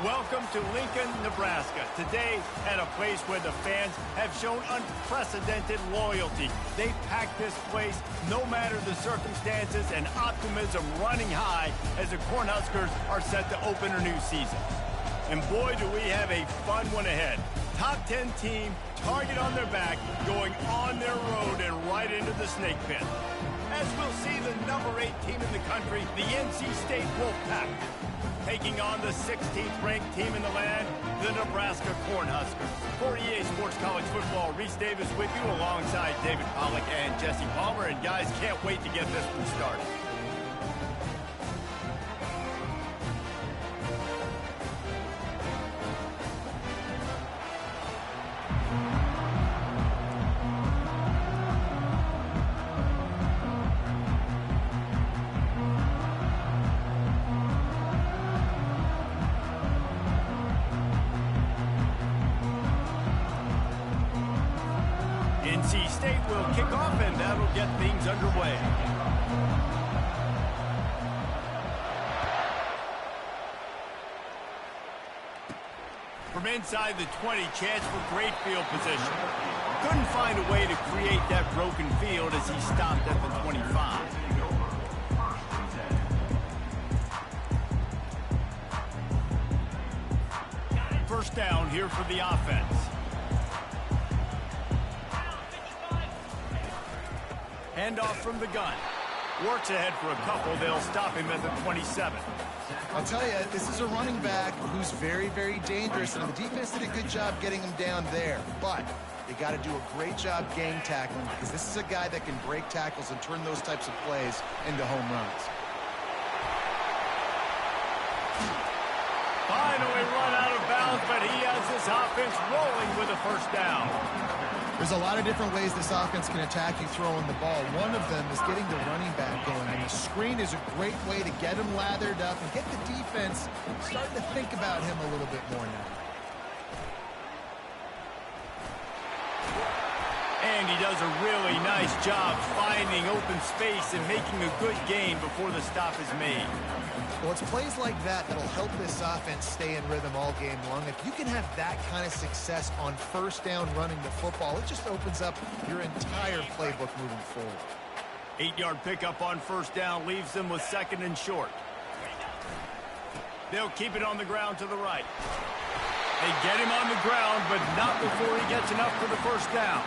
Welcome to Lincoln, Nebraska. Today, at a place where the fans have shown unprecedented loyalty. They packed this place no matter the circumstances, and optimism running high as the Cornhuskers are set to open a new season. And boy, do we have a fun one ahead. Top 10 team, target on their back, going on their road and right into the snake pit. As we'll see the number 8 team in the country, the NC State Wolfpack, taking on the 16th ranked team in the land, the Nebraska Cornhuskers. For EA Sports College Football, Reese Davis with you alongside David Pollack and Jesse Palmer. And guys, can't wait to get this one started. NC State will kick off, and that'll get things underway. From inside the 20, chance for great field position. Couldn't find a way to create that broken field as he stopped at the 25. First down here for the offense. Handoff from the gun. Works ahead for a couple. They'll stop him at the 27. I'll tell you, this is a running back who's very, very dangerous, and the defense did a good job getting him down there. But they got to do a great job gang tackling, because this is a guy that can break tackles and turn those types of plays into home runs. Finally run out of bounds, but he has this offense rolling with a first down. There's a lot of different ways this offense can attack you throwing the ball. One of them is getting the running back going, and the screen is a great way to get him lathered up and get the defense starting to think about him a little bit more now. And he does a really nice job finding open space and making a good gain before the stop is made. Well, it's plays like that that'll help this offense stay in rhythm all game long. If you can have that kind of success on first down running the football, it just opens up your entire playbook moving forward. 8-yard pickup on first down leaves them with second and short. They'll keep it on the ground to the right. They get him on the ground, but not before he gets enough for the first down.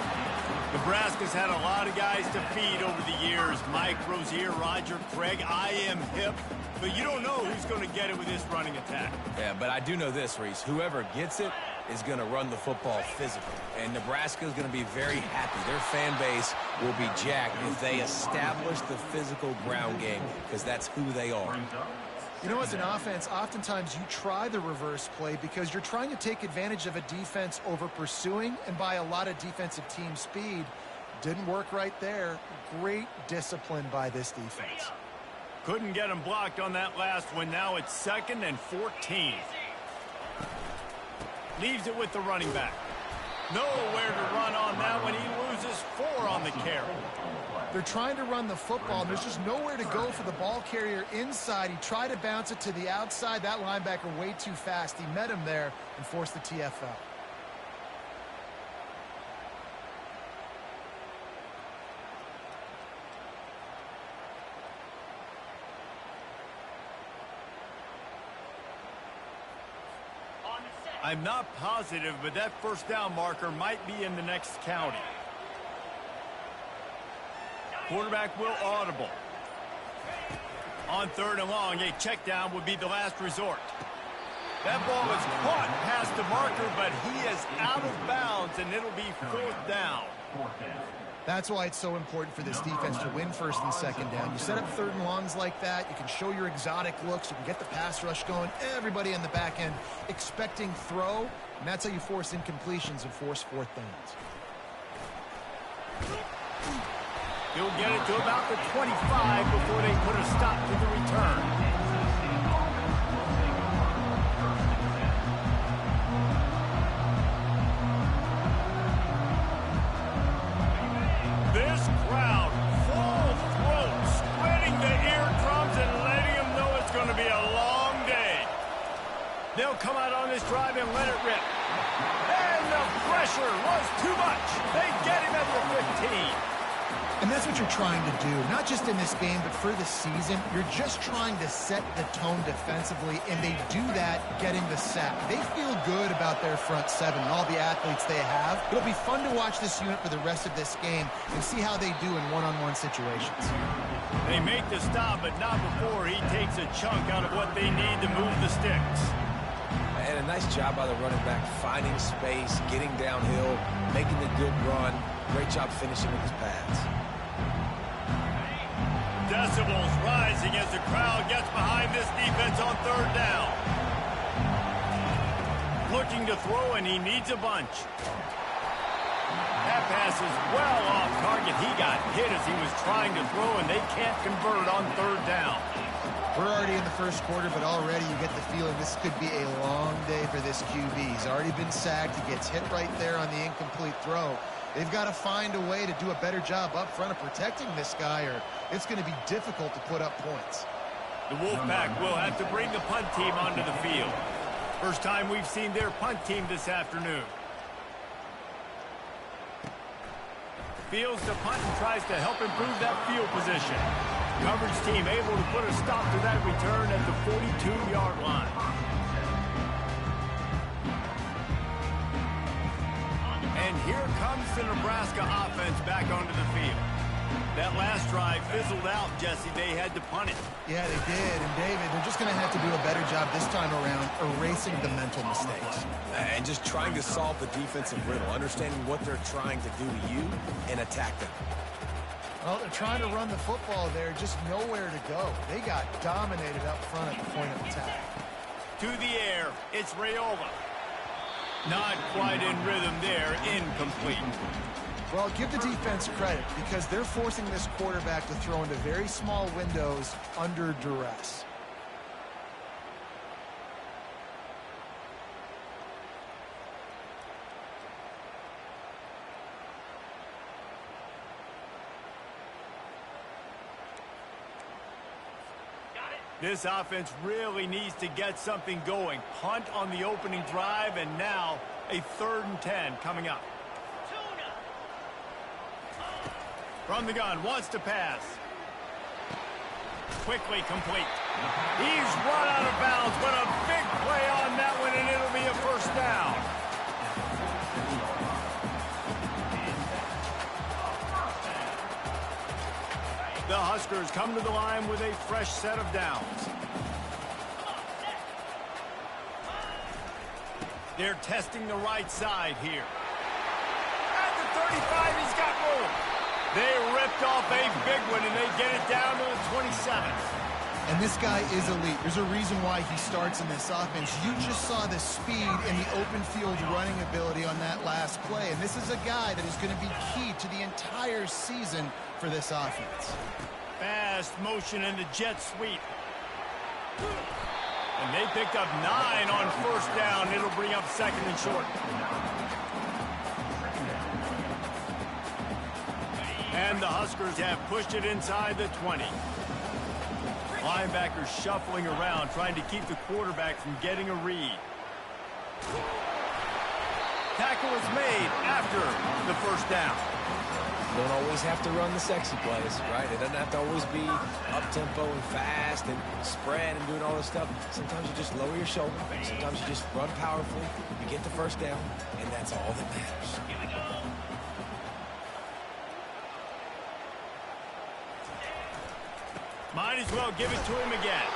Nebraska's had a lot of guys to feed over the years. Mike Rozier, Roger Craig, I am hip. But you don't know who's going to get it with this running attack. Yeah, but I do know this, Reese. Whoever gets it is going to run the football physical. And Nebraska is going to be very happy. Their fan base will be jacked if they establish the physical ground game, because that's who they are. You know, as an offense, oftentimes you try the reverse play because you're trying to take advantage of a defense over pursuing and by a lot of defensive team speed. Didn't work right there. Great discipline by this defense. Couldn't get him blocked on that last one. Now it's 2nd and 14. Leaves it with the running back. Nowhere to run on that one. He loses 4 on the carry. They're trying to run the football, and there's just nowhere to go for the ball carrier inside. He tried to bounce it to the outside. That linebacker way too fast. He met him there and forced the TFL. I'm not positive, but that first down marker might be in the next county. Quarterback will audible. On 3rd and long, a check down would be the last resort. That ball is caught past the marker, but he is out of bounds, and it'll be 4th down. That's why it's so important for this defense to win 1st and 2nd down. You set up 3rd and longs like that, you can show your exotic looks, you can get the pass rush going, everybody on the back end expecting throw, and that's how you force incompletions and force 4th downs. He'll get it to about the 25 before they put a stop to the return. This crowd, full throat, spreading the eardrums and letting them know it's going to be a long day. They'll They'll come out on this drive and let it rip. And the pressure was too much. They get him at the 15. And that's what you're trying to do, not just in this game, but for the season. You're just trying to set the tone defensively, and they do that getting the sack. They feel good about their front seven and all the athletes they have. It'll be fun to watch this unit for the rest of this game and see how they do in one-on-one situations. They make the stop, but not before he takes a chunk out of what they need to move the sticks. And a nice job by the running back, finding space, getting downhill, making the good run. Great job finishing with his pads. Decibels rising as the crowd gets behind this defense on third down. Looking to throw, and he needs a bunch. That pass is well off target. He got hit as he was trying to throw, and they can't convert on third down. We're already in the first quarter, but already you get the feeling this could be a long day for this QB. He's already been sacked. He gets hit right there on the incomplete throw. They've got to find a way to do a better job up front of protecting this guy, or it's going to be difficult to put up points. The Wolfpack will have to bring the punt team onto the field. First time we've seen their punt team this afternoon. Fields the punt and tries to help improve that field position. Coverage team able to put a stop to that return at the 42-yard line. And here comes the Nebraska offense back onto the field. That last drive fizzled out, Jesse. They had to punt it. Yeah, they did. And, David, they're just going to have to do a better job this time around erasing the mental mistakes. And just trying to solve the defensive riddle, understanding what they're trying to do to you and attack them. Well, they're trying to run the football there, just nowhere to go. They got dominated up front at the point of attack. To the air, it's Raiola. Not quite in rhythm there, incomplete. Well, give the defense credit because they're forcing this quarterback to throw into very small windows under duress. This offense really needs to get something going. Punt on the opening drive, and now a 3rd and 10 coming up. From the gun, wants to pass. Quickly complete. He's run out of bounds, but a big play on that one, and it'll be a first down. The Huskers come to the line with a fresh set of downs. They're testing the right side here. At the 35, he's got room. They ripped off a big one, and they get it down to the 27th. And this guy is elite. There's a reason why he starts in this offense. You just saw the speed and the open field running ability on that last play. And this is a guy that is going to be key to the entire season for this offense. Fast motion in the jet sweep. And they picked up 9 on first down. It'll bring up 2nd and short. And the Huskers have pushed it inside the 20. Linebackers shuffling around, trying to keep the quarterback from getting a read. Tackle is made after the first down. You don't always have to run the sexy plays, right? It doesn't have to always be up-tempo and fast and spread and doing all this stuff. Sometimes you just lower your shoulder. Sometimes you just run powerfully. You get the first down, and that's all that matters. Might as well give it to him again.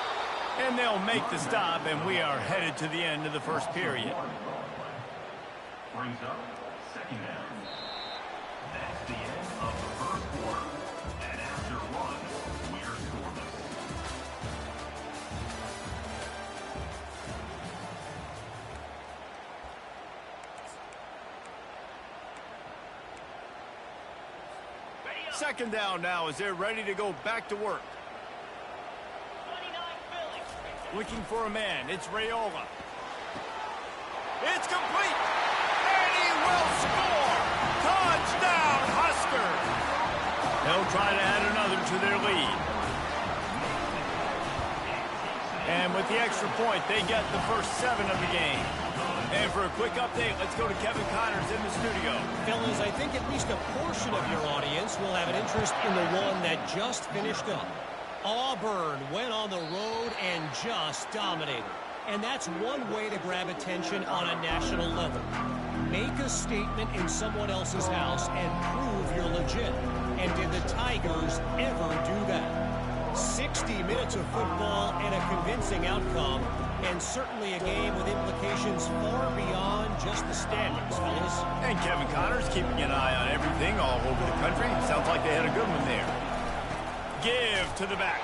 And they'll make the stop, and we are headed to the end of the first period. Brings up 2nd down. That's the end of the first quarter. And after one, we're scoreless. Second down now as they're ready to go back to work. Looking for a man. It's Raiola. It's complete. And he will score. Touchdown, Huskers. They'll try to add another to their lead. And with the extra point, they get the first 7 of the game. And for a quick update, let's go to Kevin Connors in the studio. Fellas, I think at least a portion of your audience will have an interest in the one that just finished up. Auburn went on the road and just dominated. And that's one way to grab attention on a national level. Make a statement in someone else's house and prove you're legit. And did the Tigers ever do that? 60 minutes of football and a convincing outcome, and certainly a game with implications far beyond just the standings, fellas. And Kevin Connors keeping an eye on everything all over the country. Sounds like they had a good one there. Give to the back.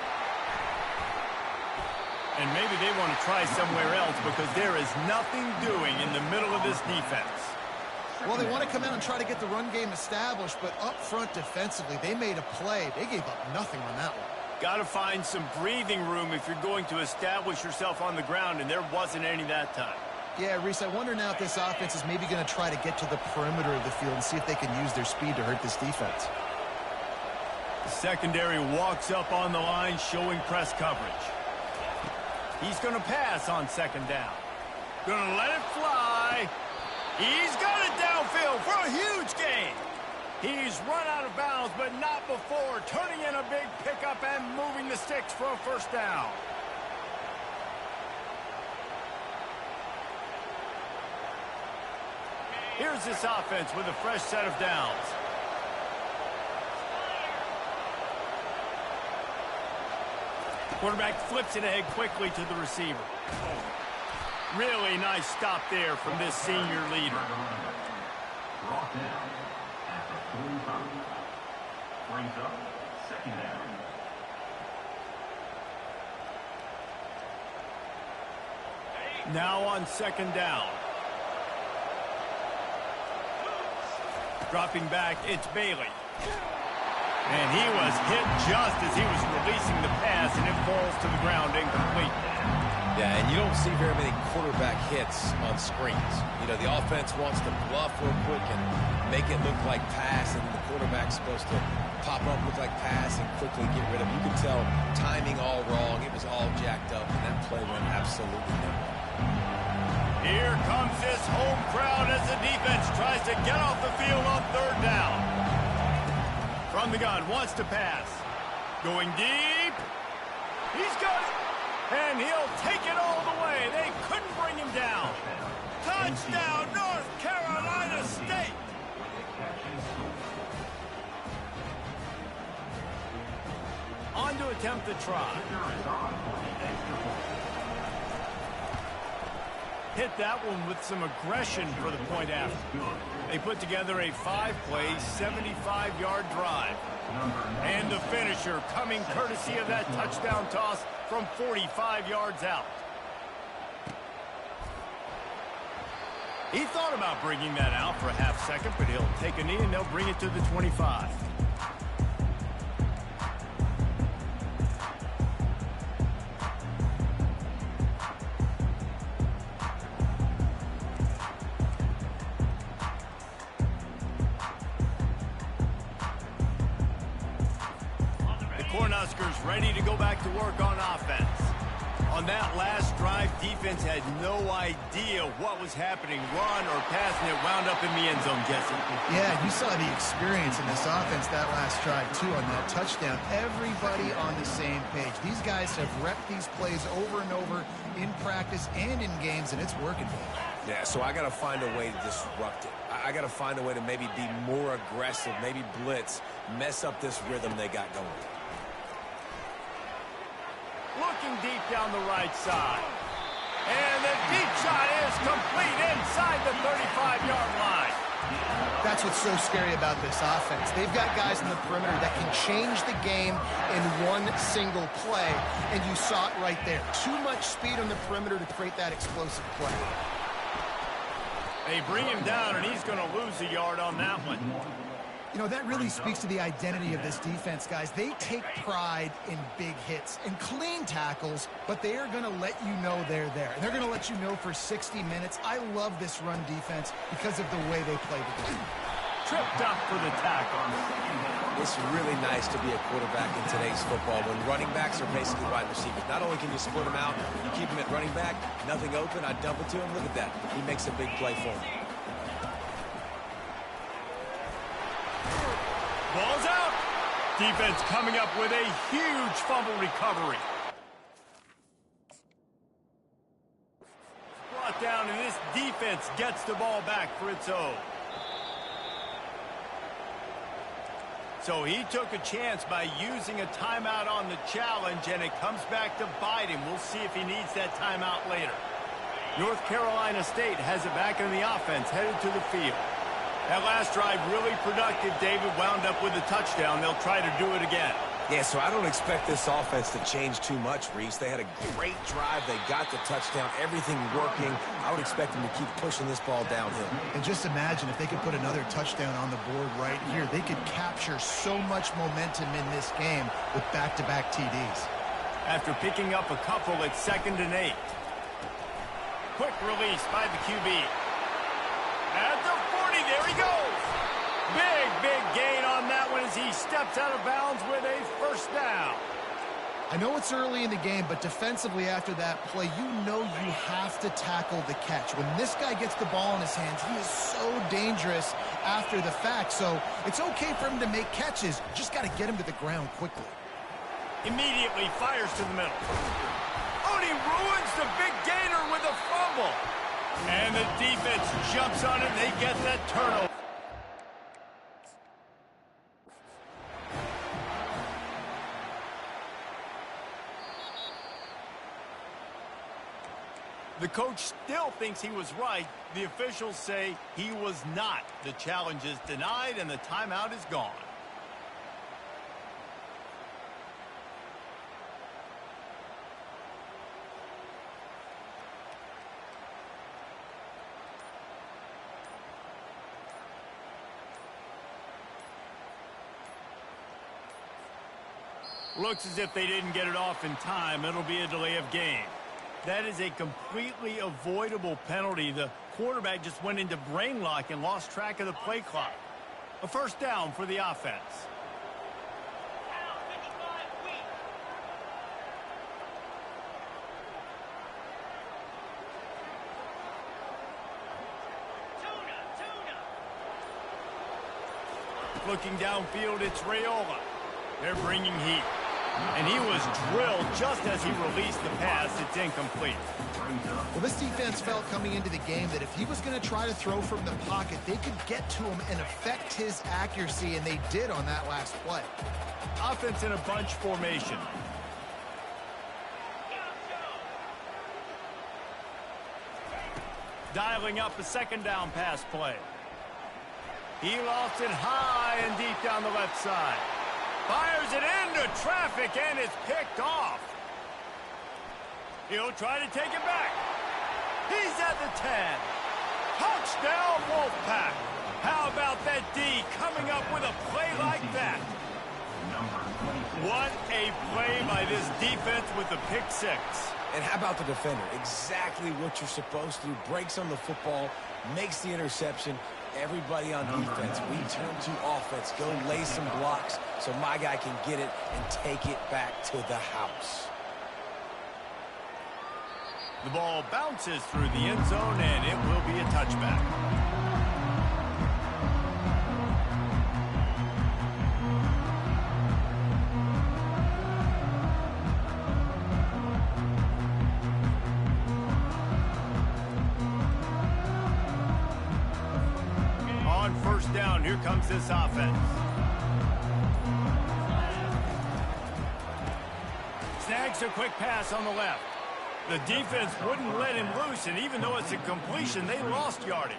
And maybe they want to try somewhere else because there is nothing doing in the middle of this defense. Well, they want to come out and try to get the run game established, but up front defensively, they made a play. They gave up nothing on that one. Got to find some breathing room if you're going to establish yourself on the ground, and there wasn't any that time. Yeah, Reese, I wonder now if this offense is maybe going to try to get to the perimeter of the field and see if they can use their speed to hurt this defense. The secondary walks up on the line, showing press coverage. He's going to pass on second down. Going to let it fly. He's got it downfield for a huge gain. He's run out of bounds, but not before turning in a big pickup and moving the sticks for a first down. Here's this offense with a fresh set of downs. Quarterback flips it ahead quickly to the receiver. Really nice stop there from this senior leader. Brought down at the 45. Brings up second down. Now on second down. Dropping back, it's Bailey. And he was hit just as he was releasing the pass, and it falls to the ground incomplete. Yeah, and you don't see very many quarterback hits on screens. You know, the offense wants to bluff real quick and make it look like pass, and the quarterback's supposed to pop up, look like pass, and quickly get rid of it. You can tell timing all wrong. It was all jacked up, and that play went absolutely nowhere. Here comes this home crowd as the defense tries to get off the field on third down. From the gun, wants to pass. Going deep. He's got it. And he'll take it all the way. They couldn't bring him down. Touchdown, North Carolina State. On to attempt the try. Hit that one with some aggression for the point after. They put together a 5-play, 75-yard drive. And the finisher coming courtesy of that touchdown toss from 45 yards out. He thought about bringing that out for a half second, but he'll take a knee and they'll bring it to the 25. Cornhuskers ready to go back to work on offense. On that last drive, defense had no idea what was happening. Run or pass, and it wound up in the end zone, Jesse. Yeah, you saw the experience in this offense that last drive, too, on that touchdown. Everybody on the same page. These guys have repped these plays over and over in practice and in games, and it's working for them. Yeah, so I got to find a way to disrupt it. I got to find a way to maybe be more aggressive, maybe blitz, mess up this rhythm they got going. Looking deep down the right side. And the deep shot is complete inside the 35-yard line. That's what's so scary about this offense. They've got guys in the perimeter that can change the game in one single play, and you saw it right there. Too much speed on the perimeter to create that explosive play. They bring him down, and he's going to lose a yard on that one. You know, that really speaks to the identity of this defense, guys. They take pride in big hits and clean tackles, but they are going to let you know they're there. And they're going to let you know for 60 minutes. I love this run defense because of the way they play the game. tripped up for the tackle. It's really nice to be a quarterback in today's football when running backs are basically wide receivers. Not only can you split them out, you keep them at running back, nothing open, I dump it to him. Look at that. He makes a big play for him. Ball's out. Defense coming up with a huge fumble recovery. Brought down, and this defense gets the ball back for its own. So he took a chance by using a timeout on the challenge, and it comes back to bite him. We'll see if he needs that timeout later. North Carolina State has it back in the offense, headed to the field. That last drive really productive. David wound up with a touchdown. They'll try to do it again. Yeah, so I don't expect this offense to change too much, Reese. They had a great drive. They got the touchdown, everything working. I would expect them to keep pushing this ball downhill. And just imagine if they could put another touchdown on the board right here. They could capture so much momentum in this game with back-to-back TDs. After picking up a couple, it's 2nd and 8. Quick release by the QB. At the 40, there he goes. Big gain on that one as he steps out of bounds with a first down. I know it's early in the game, but defensively after that play, you know you have to tackle the catch. When this guy gets the ball in his hands, he is so dangerous after the fact. So it's okay for him to make catches. Just got to get him to the ground quickly. Immediately fires to the middle. Oh, and he ruins the big gainer with a fumble. And the defense jumps on it, and they get that turnover. The coach still thinks he was right. The officials say he was not. The challenge is denied, and the timeout is gone. Looks as if they didn't get it off in time. It'll be a delay of game. That is a completely avoidable penalty. The quarterback just went into brain lock and lost track of the play clock. A first down for the offense. Looking downfield, it's Raiola. They're bringing heat. And he was drilled just as he released the pass. It's incomplete. Well, this defense felt coming into the game that if he was going to try to throw from the pocket, they could get to him and affect his accuracy, and they did on that last play. Offense in a bunch formation. Dialing up a second down pass play. He lost it high and deep down the left side. Fires it into traffic, and it's picked off. He'll try to take it back. He's at the 10. Touchdown, Wolfpack. How about that D coming up with a play like that? What a play by this defense with the pick six. And how about the defender? Exactly what you're supposed to do. Breaks on the football, makes the interception. Everybody on defense, we turn to offense. Go lay some blocks so my guy can get it and take it back to the house. The ball bounces through the end zone, and it will be a touchback. On first down, here comes this offense. Snags a quick pass on the left. The defense wouldn't let him loose, and even though it's a completion, they lost yardage.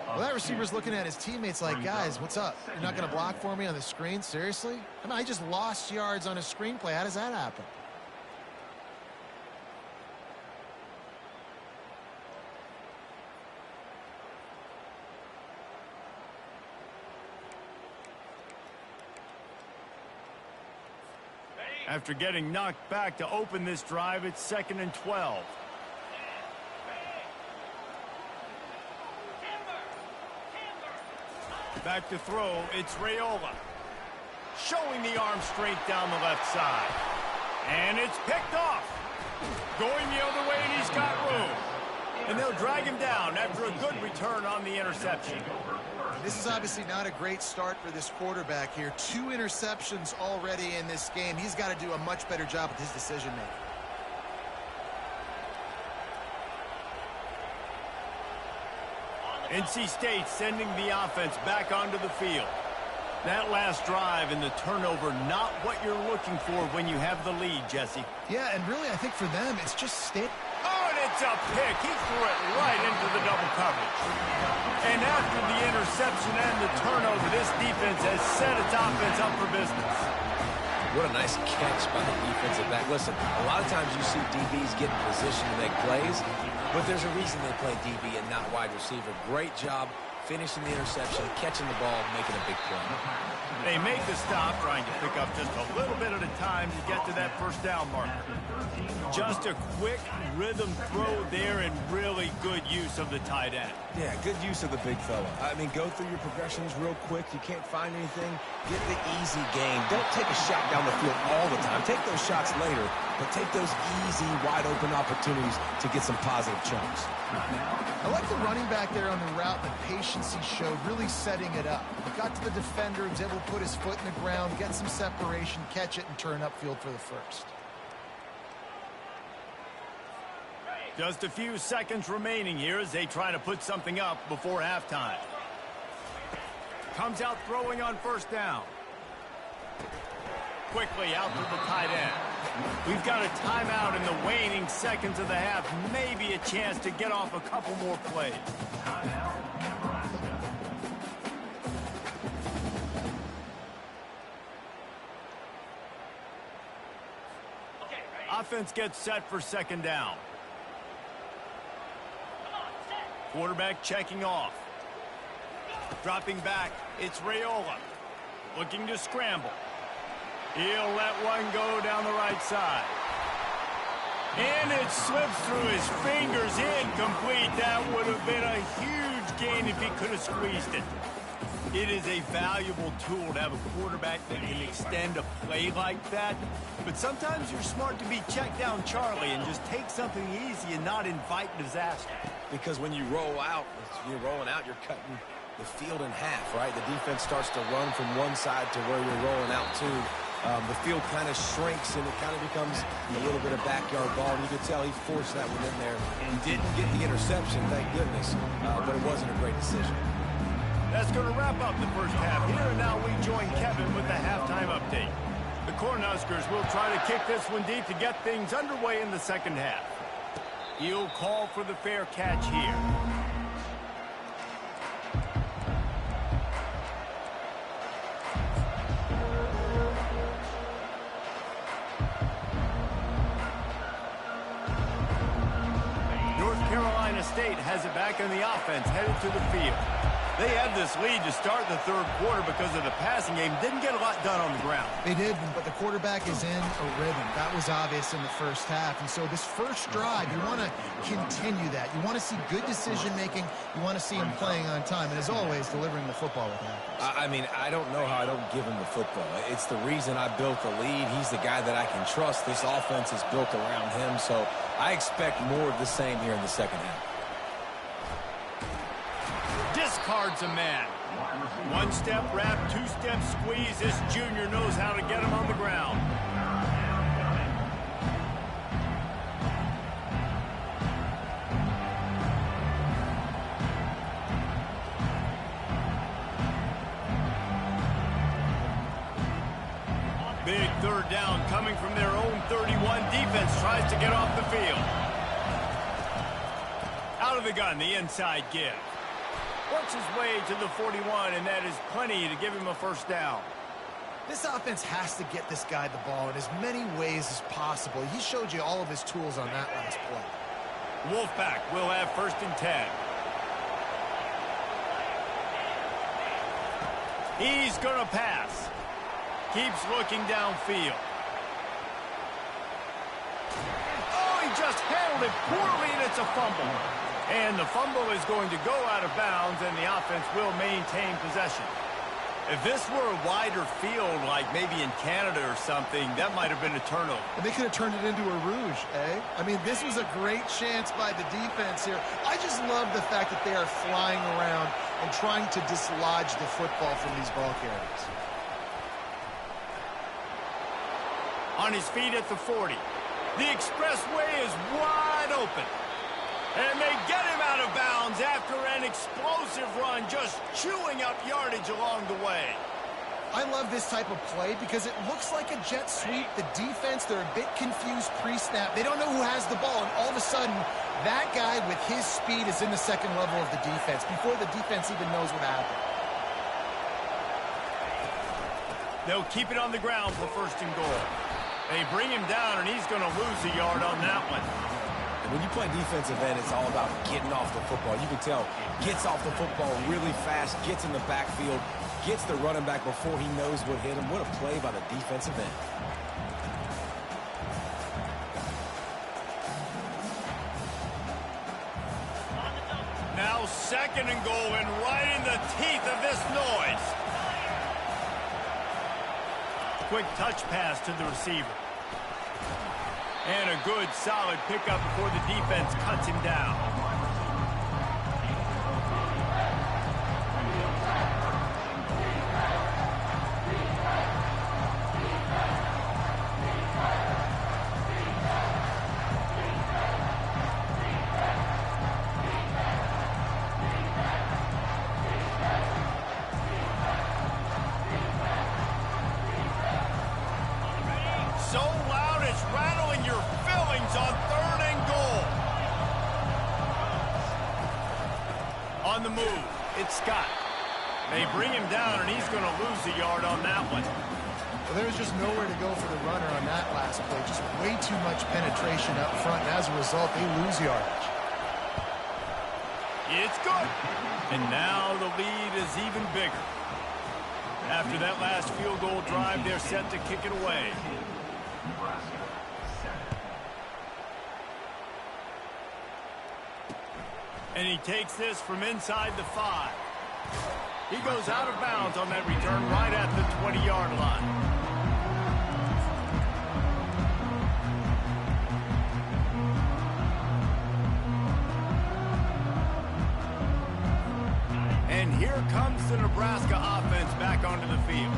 Well, that receiver's looking at his teammates like, guys, what's up? You're not going to block for me on the screen? Seriously? I mean, I just lost yards on a screenplay. How does that happen? After getting knocked back to open this drive, it's 2nd and 12. Back to throw, it's Raiola. Showing the arm strength down the left side. And it's picked off. Going the other way, and he's got room. And they'll drag him down after a good return on the interception. This is obviously not a great start for this quarterback here. 2 interceptions already in this game. He's got to do a much better job with his decision-making. NC State sending the offense back onto the field. That last drive and the turnover, not what you're looking for when you have the lead, Jesse. Yeah, and really, I think for them, it's just state. Oh, and it's a pick. He threw it right into the double coverage. And after the interception and the turnover, this defense has set its offense up for business. What a nice catch by the defensive back. Listen, a lot of times you see DBs get in position to make plays, but there's a reason they play DB and not wide receiver. Great job finishing the interception, catching the ball, making a big play. They make the stop, trying to pick up just a little bit at a time to get to that first down marker. Just a quick rhythm throw there and really good use of the tight end. Yeah, good use of the big fella. I mean, go through your progressions real quick. You can't find anything. Get the easy gain. Don't take a shot down the field all the time. Take those shots later, but take those easy, wide-open opportunities to get some positive chunks. I like the running back there on the route, the patience he showed, really setting it up. He got to the defender, he was able to put his foot in the ground, get some separation, catch it, and turn upfield for the first. Just a few seconds remaining here as they try to put something up before halftime. Comes out throwing on first down. Quickly out to the tight end. We've got a timeout in the waning seconds of the half. Maybe a chance to get off a couple more plays. Offense gets set for second down. Quarterback checking off. Dropping back, it's Raiola. Looking to scramble. He'll let one go down the right side. And it slips through his fingers, incomplete. That would have been a huge gain if he could have squeezed it. It is a valuable tool to have a quarterback that can extend a play like that. But sometimes you're smart to be check down Charlie and just take something easy and not invite disaster. Because when you roll out, you're rolling out, you're cutting the field in half, right? The defense starts to run from one side to where you're rolling out to. The field kind of shrinks and it kind of becomes a little bit of backyard ball. And you could tell he forced that one in there. He didn't get the interception, thank goodness, but it wasn't a great decision. That's going to wrap up the first half here, and now we join Kevin with the halftime update. The Cornhuskers will try to kick this one deep to get things underway in the second half. He'll call for the fair catch here. North Carolina State has it back in the offense, headed to the field. They had this lead to start the third quarter because of the passing game. Didn't get a lot done on the ground. They did, but the quarterback is in a rhythm. That was obvious in the first half. And so this first drive, you want to continue that. You want to see good decision-making. You want to see him playing on time. And as always, delivering the football with accuracy. I mean, I don't know how I don't give him the football. It's the reason I built the lead. He's the guy that I can trust. This offense is built around him. So I expect more of the same here in the second half. Discards a man. One step wrap, two step squeeze. This junior knows how to get him on the ground. Big third down coming from their own 31. Defense tries to get off the field. Out of the gun, the inside give. Works his way to the 41, and that is plenty to give him a first down. This offense has to get this guy the ball in as many ways as possible. He showed you all of his tools on that last play. Wolfpack will have first and 10. He's going to pass. Keeps looking downfield. Oh, he just handled it poorly, and it's a fumble. And the fumble is going to go out of bounds, and the offense will maintain possession. If this were a wider field, like maybe in Canada or something, that might have been a turnover. And they could have turned it into a rouge, eh? I mean, this was a great chance by the defense here. I just love the fact that they are flying around and trying to dislodge the football from these ball carriers. On his feet at the 40. The expressway is wide open. And they get him out of bounds after an explosive run, just chewing up yardage along the way. I love this type of play because it looks like a jet sweep. The defense, they're a bit confused pre-snap. They don't know who has the ball, and all of a sudden, that guy with his speed is in the second level of the defense before the defense even knows what happened. They'll keep it on the ground for first and goal. They bring him down, and he's going to lose a yard on that one. When you play defensive end, it's all about getting off the football. You can tell, gets off the football really fast, gets in the backfield, gets the running back before he knows what hit him. What a play by the defensive end. Now second and goal, and right in the teeth of this noise. Quick touch pass to the receiver. And a good, solid pickup before the defense cuts him down. So loud it's rattling your fillings on third and goal. On the move, it's Scott. They bring him down, and he's going to lose a yard on that one. Well, there's just nowhere to go for the runner on that last play. Just way too much penetration up front, and as a result, they lose yardage. It's good. And now the lead is even bigger. After that last field goal drive, they're set to kick it away. And he takes this from inside the 5. He goes out of bounds on that return right at the 20-yard line. And here comes the Nebraska offense back onto the field.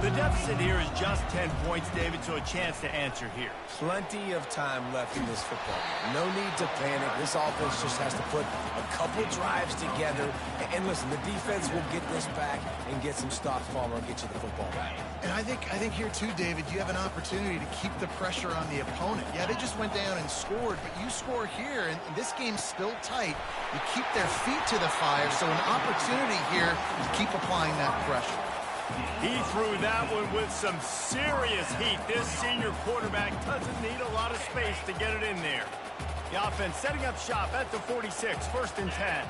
The deficit here is just 10 points, David, so a chance to answer here. Plenty of time left in this football game. No need to panic. This offense just has to put a couple drives together. And listen, the defense will get this back and get some stops, Palmer, and get you the football back. And I think here, too, David, you have an opportunity to keep the pressure on the opponent. Yeah, they just went down and scored, but you score here, and this game's still tight. You keep their feet to the fire, so an opportunity here to keep applying that pressure. He threw that one with some serious heat. This senior quarterback doesn't need a lot of space to get it in there. The offense setting up shop at the 46, first and 10.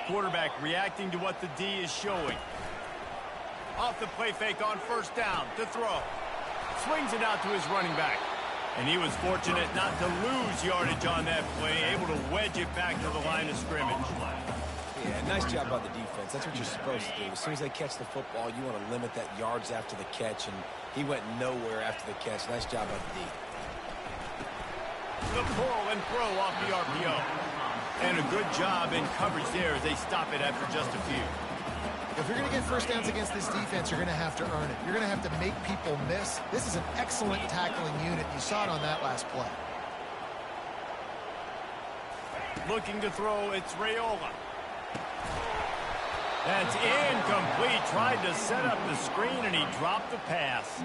Quarterback reacting to what the D is showing. Off the play fake on first down to throw. Swings it out to his running back. And he was fortunate not to lose yardage on that play, able to wedge it back to the line of scrimmage. Yeah, nice job by the defense. That's what you're supposed to do. As soon as they catch the football, you want to limit that yards after the catch, and he went nowhere after the catch. Nice job by the D. The pull and throw off the RPO. And a good job in coverage there as they stop it after just a few. If you're going to get first downs against this defense, you're going to have to earn it. You're going to have to make people miss. This is an excellent tackling unit. You saw it on that last play. Looking to throw, it's Raiola. That's incomplete. Tried to set up the screen, and he dropped the pass.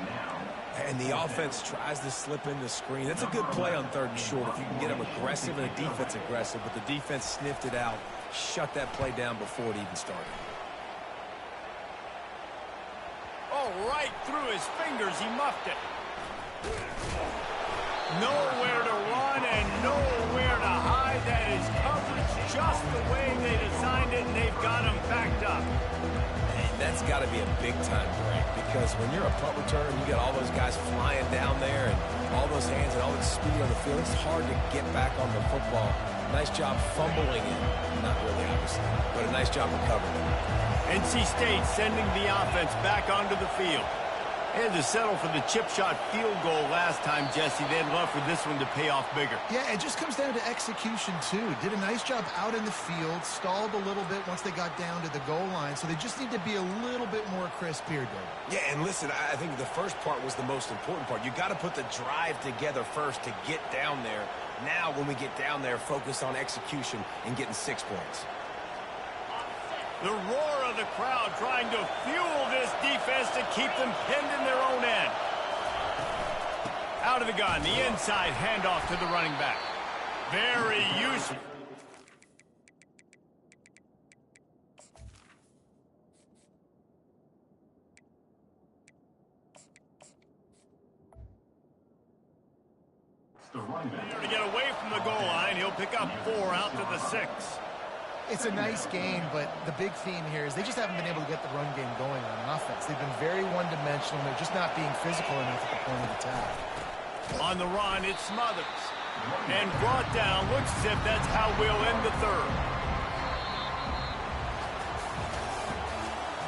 And the offense tries to slip in the screen. That's a good play on third and short if you can get them aggressive and the defense aggressive. But the defense sniffed it out, shut that play down before it even started. Oh, right through his fingers, he muffed it. Nowhere to run and nowhere to hide. That is coverage just the way they designed it, and they've got him backed up. that's got to be a big-time break because when you're a punt returner, you got all those guys flying down there and all those hands and all that speed on the field. It's hard to get back on the football. Nice job fumbling it. Not really, obviously, but a nice job recovering it. NC State sending the offense back onto the field. Had to settle for the chip shot field goal last time, Jesse. They'd love for this one to pay off bigger. Yeah, it just comes down to execution, too. Did a nice job out in the field, stalled a little bit once they got down to the goal line, so they just need to be a little bit more crisp here, David. Yeah, and listen, I think the first part was the most important part. You got to put the drive together first to get down there. Now, when we get down there, focus on execution and getting 6 points. The roar of the crowd trying to fuel this defense to keep them pinned in their own end. Out of the gun, the inside handoff to the running back. Very useful. To get away from the goal line, he'll pick up 4 out to the 6. It's a nice game, but the big theme here is they just haven't been able to get the run game going on offense. They've been very one-dimensional. They're just not being physical enough at the point of attack. On the run, it's Smothers. And brought down. Looks as if that's how we'll end the third.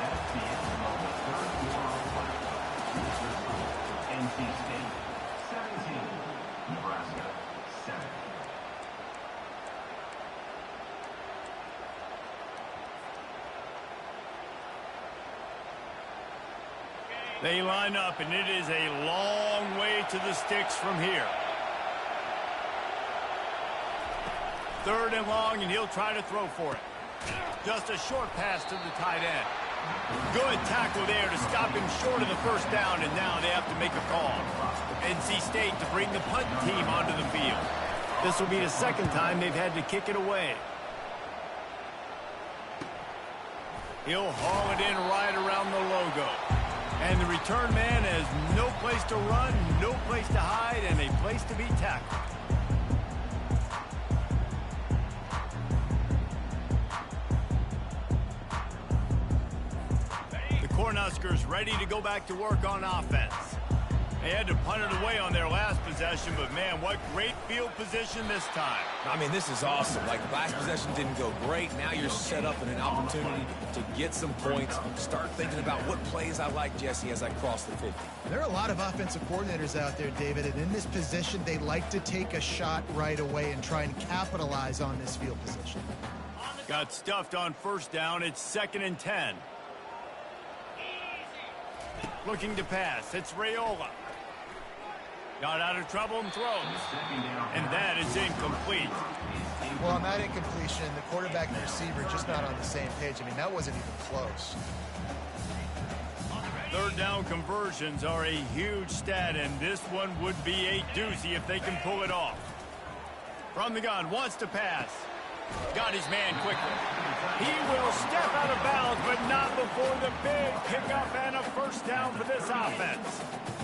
That's the end of the third quarter of play. NC State 17, Nebraska 7. They line up, and it is a long way to the sticks from here. 3rd and long, and he'll try to throw for it. Just a short pass to the tight end. Good tackle there to stop him short of the first down, and now they have to make a call. NC State to bring the punt team onto the field. This will be the second time they've had to kick it away. He'll haul it in right around the logo. And the return man has no place to run, no place to hide, and a place to be tackled. The Cornhuskers ready to go back to work on offense. They had to punt it away on their last possession, but man, what great field position this time. I mean, this is awesome. Like, last possession didn't go great. Now you're set up in an opportunity to get some points. Start thinking about what plays I like, Jesse, as I cross the 50. There are a lot of offensive coordinators out there, David, and in this position, they like to take a shot right away and try and capitalize on this field position. Got stuffed on first down. It's 2nd and 10. Looking to pass. It's Raiola. Got out of trouble and throws. And that is incomplete. Well, on that incompletion, the quarterback and the receiver just not on the same page. I mean, that wasn't even close. 3rd down conversions are a huge stat, and this one would be a doozy if they can pull it off. From the gun, wants to pass. Got his man quickly. He will step out of bounds, but not before the big pickup and a first down for this offense.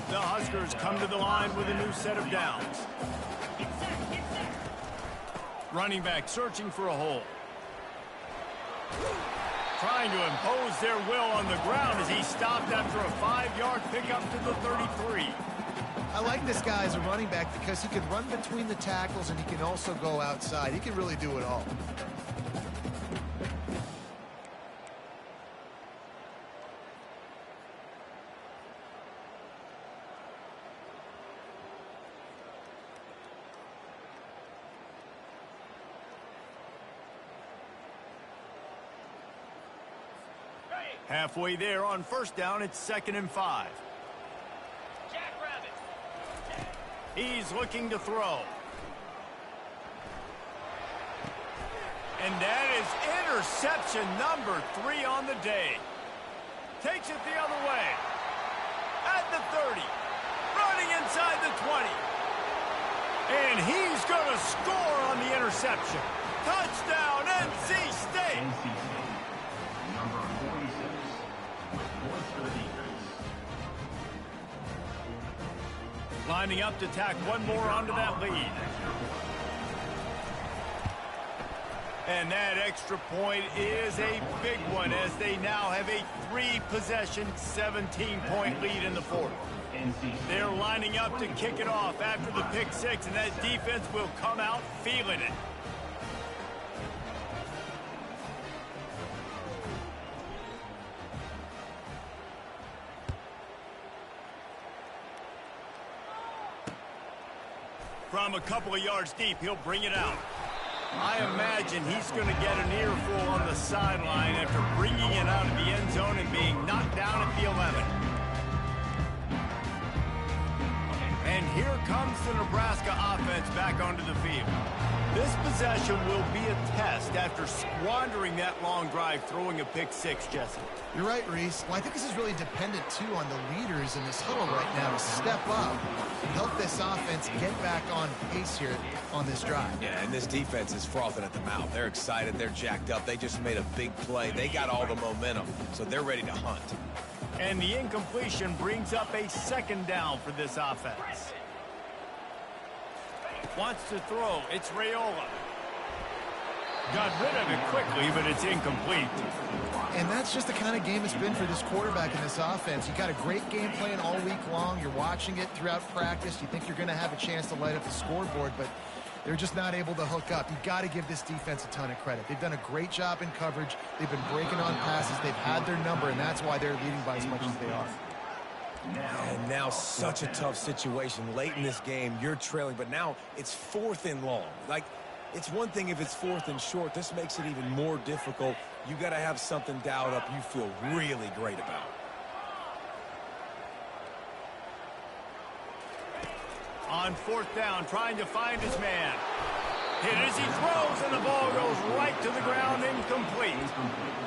The Huskers come to the line with a new set of downs. Running back searching for a hole. Trying to impose their will on the ground as he stopped after a 5-yard pickup to the 33. I like this guy as a running back because he can run between the tackles and he can also go outside. He can really do it all. Halfway there on first down, it's 2nd and 5. He's looking to throw. And that is interception number 3 on the day. Takes it the other way. At the 30. Running inside the 20. And he's going to score on the interception. Touchdown, NC State. NC State, number 46, with points for the defense. Lining up to tack one more onto that lead. And that extra point is a big one as they now have a 3-possession, 17-point lead in the fourth. They're lining up to kick it off after the pick six, and that defense will come out feeling it. From a couple of yards deep, he'll bring it out. I imagine he's going to get an earful on the sideline after bringing it out of the end zone and being knocked down at the 11. And here comes the Nebraska offense back onto the field. This possession will be a test after squandering that long drive throwing a pick six, Jesse. You're right, Reese. Well, I think this is really dependent, too, on the leaders in this huddle right now to step up and help this offense get back on pace here on this drive. Yeah, and this defense is frothing at the mouth. They're excited. They're jacked up. They just made a big play. They got all the momentum, so they're ready to hunt. And the incompletion brings up a second down for this offense. Wants to throw. It's Raiola. Got rid of it quickly, but it's incomplete. And that's just the kind of game it's been for this quarterback in this offense. You got a great game plan all week long. You're watching it throughout practice. You think you're going to have a chance to light up the scoreboard, but they're just not able to hook up. You got to give this defense a ton of credit. They've done a great job in coverage. They've been breaking on passes. They've had their number, and that's why they're leading by as much as they are. And now such a tough situation. Late in this game, you're trailing, but now it's 4th and long. Like, it's one thing if it's 4th and short. This makes it even more difficult. You got to have something dialed up you feel really great about. On 4th down, trying to find his man. Hit as he throws, and the ball goes right to the ground, incomplete.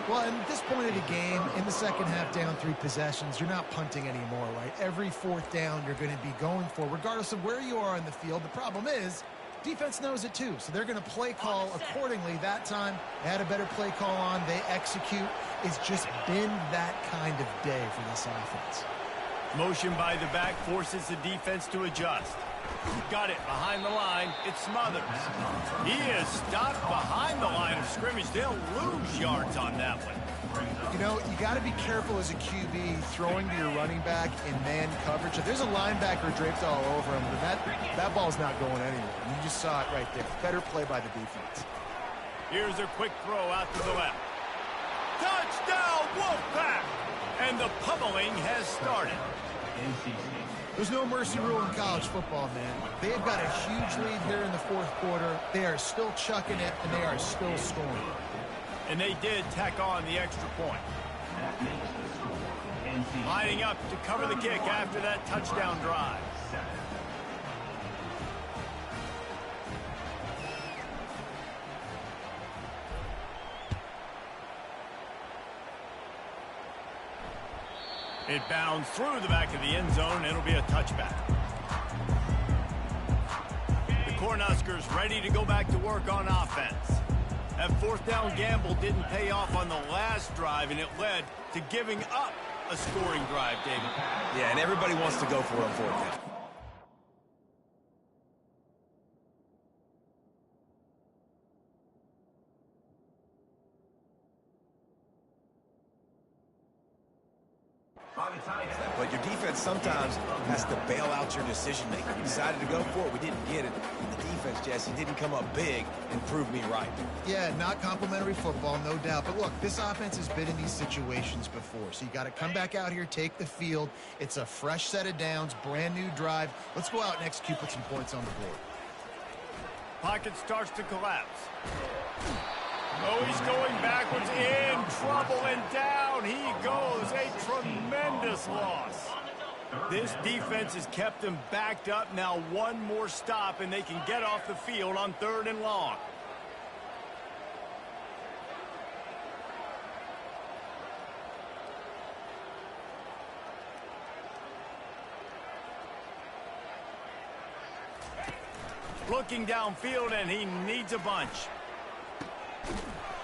Well, at this point of the game, in the second half, down 3 possessions, you're not punting anymore, right? Every 4th down you're going to be going for, regardless of where you are on the field. The problem is, defense knows it too, so they're going to play call accordingly. That time, they had a better play call on. They execute. It's just been that kind of day for this offense. Motion by the back forces the defense to adjust. Got it behind the line. It's Smothers. He is stopped behind the line of scrimmage. They'll lose yards on that one. You know, you got to be careful as a QB throwing to your running back in man coverage. If there's a linebacker draped all over him, that ball's not going anywhere. You just saw it right there. Better play by the defense. Here's a quick throw out to the left. Touchdown, Wolfpack! And the pummeling has started. There's no mercy rule in college football, man. They've got a huge lead here in the 4th quarter. They are still chucking it, and they are still scoring. And they did tack on the extra point. Lining up to cover the kick after that touchdown drive. It bounds through the back of the end zone, and it'll be a touchback. The Cornhuskers ready to go back to work on offense. That 4th down gamble didn't pay off on the last drive, and it led to giving up a scoring drive, David. Yeah, and everybody wants to go for it on 4th down. But your defense sometimes has to bail out your decision-making. You decided to go for it. We didn't get it. And the defense, Jesse, didn't come up big and prove me right. Yeah, not complimentary football, no doubt. But look, this offense has been in these situations before. So you got to come back out here, take the field. It's a fresh set of downs, brand new drive. Let's go out and execute, put some points on the board. Pocket starts to collapse. Oh, he's going backwards, in trouble, and down he goes. A tremendous loss. This defense has kept them backed up. Now one more stop, and they can get off the field on 3rd and long. Looking downfield, and he needs a bunch.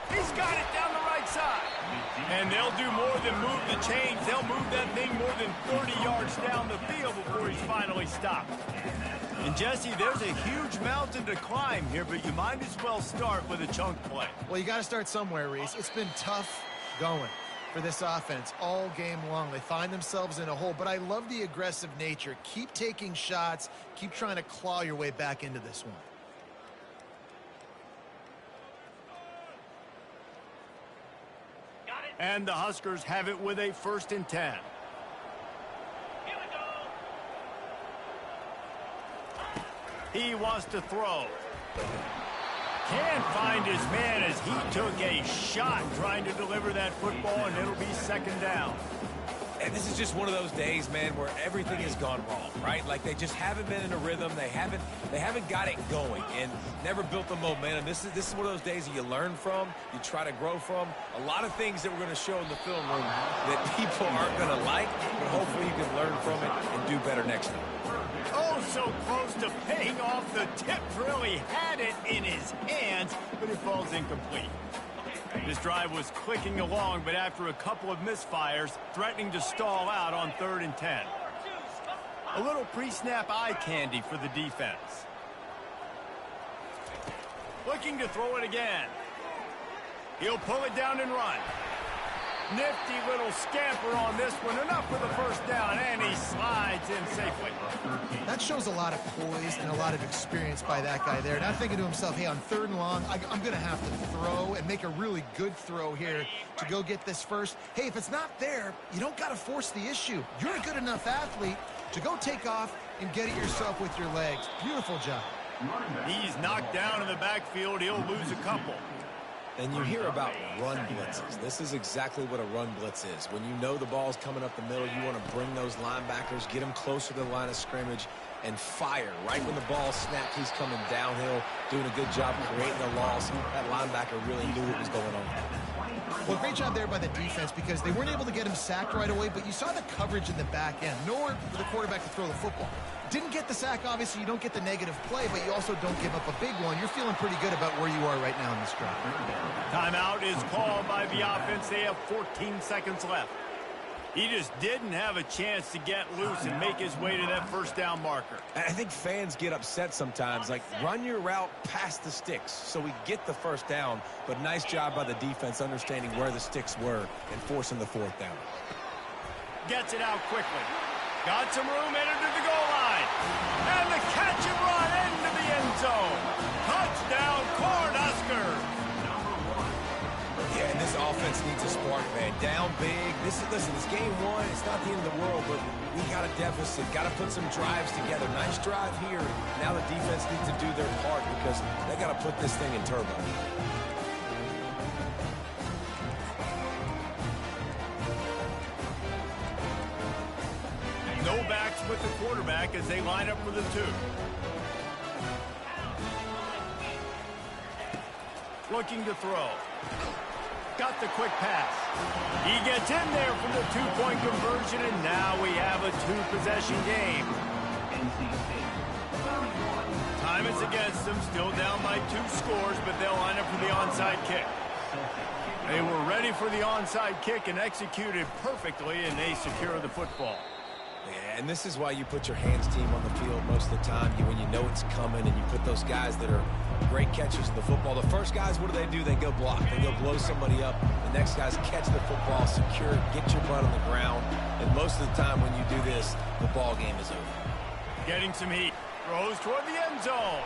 He's got it down the right side. And they'll do more than move the chains. They'll move that thing more than 30 yards down the field before he's finally stopped. And Jesse, there's a huge mountain to climb here, but you might as well start with a chunk play. Well, you got to start somewhere, Reese. It's been tough going for this offense all game long. They find themselves in a hole, but I love the aggressive nature. Keep taking shots. Keep trying to claw your way back into this one. And the Huskers have it with a 1st and 10. He wants to throw. Can't find his man as he took a shot trying to deliver that football, and it'll be 2nd down. And this is just one of those days, man, where everything has gone wrong, right? Like they just haven't been in a rhythm. They haven't got it going and never built the momentum. This is one of those days that you learn from, you try to grow from. A lot of things that we're going to show in the film room that people aren't going to like, but hopefully you can learn from it and do better next time. Oh, so close to paying off. The tip really had it in his hands, but it falls incomplete. This drive was clicking along, but after a couple of misfires, threatening to stall out on 3rd and 10. A little pre-snap eye candy for the defense. Looking to throw it again. He'll pull it down and run. Nifty little scamper on this one. Enough for the 1st down, and he slides in safely. That shows a lot of poise and a lot of experience by that guy there. Not thinking to himself, hey, on 3rd and long, I'm going to have to throw and make a really good throw here to go get this first. Hey, if it's not there, you don't got to force the issue. You're a good enough athlete to go take off and get it yourself with your legs. Beautiful job. He's knocked down in the backfield. He'll lose a couple. And you hear about run blitzes. This is exactly what a run blitz is. When you know the ball's coming up the middle, you want to bring those linebackers, get them closer to the line of scrimmage, and fire. Right when the ball snapped, he's coming downhill, doing a good job creating a loss. That linebacker really knew what was going on. Well, great job there by the defense because they weren't able to get him sacked right away, but you saw the coverage in the back end. Nowhere for the quarterback to throw the football. Didn't get the sack, obviously. You don't get the negative play, but you also don't give up a big one. You're feeling pretty good about where you are right now in this drive. Timeout is called by the offense. They have 14 seconds left. He just didn't have a chance to get loose and make his way to that 1st down marker. I think fans get upset sometimes. Like, run your route past the sticks so we get the 1st down. But nice job by the defense understanding where the sticks were and forcing the 4th down. Gets it out quickly. Got some room, entered to the goal line. And the catch and run into the end zone. Touchdown, Cornhuskers. Yeah, and this offense needs a spark, man. Down big. Listen, this game 1, it's not the end of the world, but we got a deficit. Got to put some drives together. Nice drive here. Now the defense needs to do their part because they got to put this thing in turbo. No backs with the quarterback as they line up for the 2. Looking to throw. Got the quick pass. He gets in there for the 2-point conversion, and now we have a 2-possession game. Time is against them, still down by 2 scores, but they'll line up for the onside kick. They were ready for the onside kick and executed perfectly, and they secure the football. Yeah, and this is why you put your hands team on the field most of the time. When you know it's coming and you put those guys that are great catchers of the football. The first guys, what do? They go block. They go blow somebody up. The next guys catch the football, secure it, get your butt on the ground. And most of the time when you do this, the ball game is over. Getting some heat. Throws toward the end zone.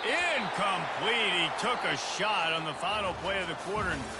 Incomplete. He took a shot on the final play of the quarter and could